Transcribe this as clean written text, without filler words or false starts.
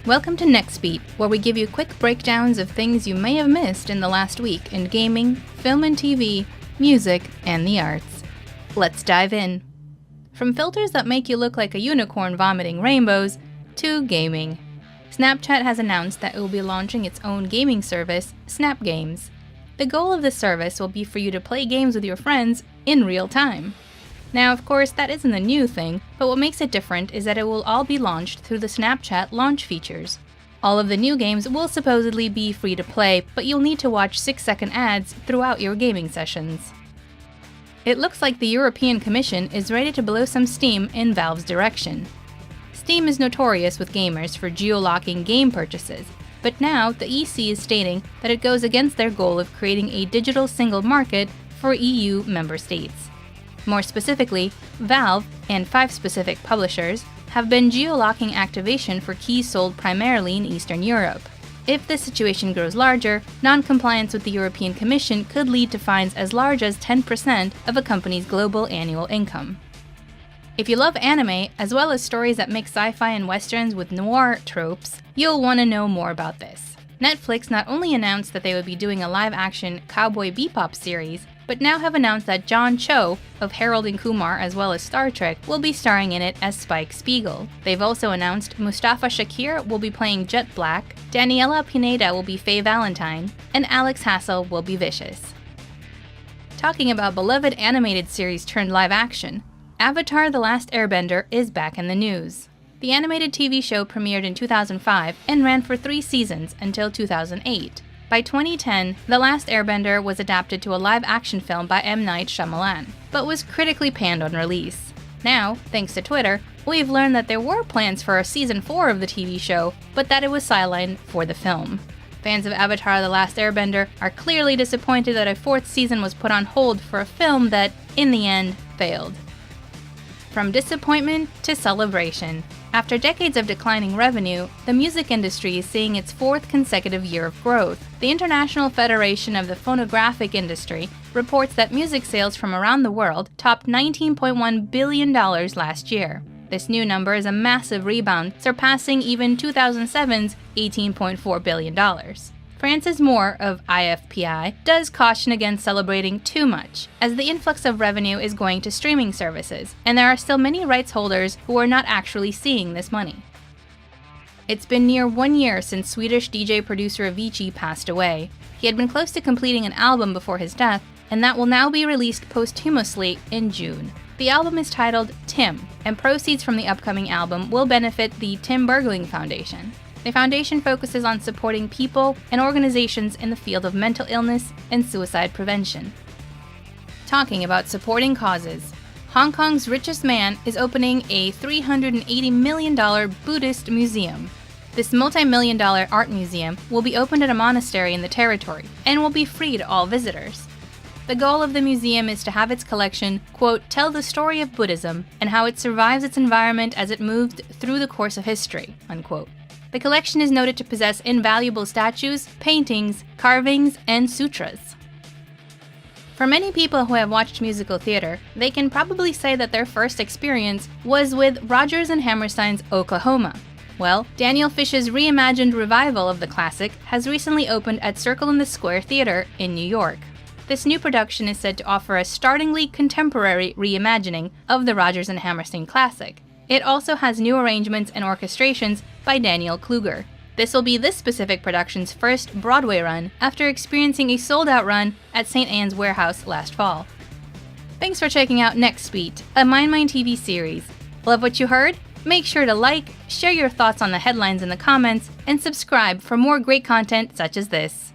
Welcome to NextBeat, where we give you quick breakdowns of things you may have missed in the last week in gaming, film and TV, music, and the arts. Let's dive in. From filters that make you look like a unicorn vomiting rainbows, to gaming. Snapchat has announced that it will be launching its own gaming service, Snap Games. The goal of this service will be for you to play games with your friends in real time. Now, of course, that isn't a new thing, but what makes it different is that it will all be launched through the Snapchat launch features. All of the new games will supposedly be free to play, but you'll need to watch 6-second ads throughout your gaming sessions. It looks like the European Commission is ready to blow some steam in Valve's direction. Steam is notorious with gamers for geo-locking game purchases, but now the EC is stating that it goes against their goal of creating a digital single market for EU member states. More specifically, Valve and 5 specific publishers have been geo-locking activation for keys sold primarily in Eastern Europe. If this situation grows larger, non-compliance with the European Commission could lead to fines as large as 10% of a company's global annual income. If you love anime, as well as stories that mix sci-fi and westerns with noir tropes, you'll want to know more about this. Netflix not only announced that they would be doing a live-action Cowboy Bebop series, but now have announced that John Cho, of Harold and Kumar as well as Star Trek, will be starring in it as Spike Spiegel. They've also announced Mustafa Shakir will be playing Jet Black, Daniela Pineda will be Faye Valentine, and Alex Hassel will be Vicious. Talking about beloved animated series turned live action, Avatar: The Last Airbender is back in the news. The animated TV show premiered in 2005 and ran for 3 seasons until 2008. By 2010, The Last Airbender was adapted to a live-action film by M. Night Shyamalan, but was critically panned on release. Now, thanks to Twitter, we've learned that there were plans for a season 4 of the TV show, but that it was sidelined for the film. Fans of Avatar: The Last Airbender are clearly disappointed that a 4th season was put on hold for a film that, in the end, failed. From disappointment to celebration. After decades of declining revenue, the music industry is seeing its 4th consecutive year of growth. The International Federation of the Phonographic Industry reports that music sales from around the world topped $19.1 billion last year. This new number is a massive rebound, surpassing even 2007's $18.4 billion. Francis Moore of IFPI does caution against celebrating too much, as the influx of revenue is going to streaming services, and there are still many rights holders who are not actually seeing this money. It's been near 1 year since Swedish DJ producer Avicii passed away. He had been close to completing an album before his death, and that will now be released posthumously in June. The album is titled Tim, and proceeds from the upcoming album will benefit the Tim Bergling Foundation. The foundation focuses on supporting people and organizations in the field of mental illness and suicide prevention. Talking about supporting causes, Hong Kong's richest man is opening a $380 million Buddhist museum. This multi-million-dollar art museum will be opened at a monastery in the territory and will be free to all visitors. The goal of the museum is to have its collection, quote, tell the story of Buddhism and how it survives its environment as it moved through the course of history, unquote. The collection is noted to possess invaluable statues, paintings, carvings, and sutras. For many people who have watched musical theater, they can probably say that their first experience was with Rodgers and Hammerstein's Oklahoma. Well, Daniel Fish's reimagined revival of the classic has recently opened at Circle in the Square Theater in New York. This new production is said to offer a startlingly contemporary reimagining of the Rodgers and Hammerstein classic. It also has new arrangements and orchestrations by Daniel Kluger. This will be this specific production's first Broadway run after experiencing a sold-out run at St. Anne's Warehouse last fall. Thanks for checking out NextBeat, a MindMine TV series. Love what you heard? Make sure to like, share your thoughts on the headlines in the comments, and subscribe for more great content such as this.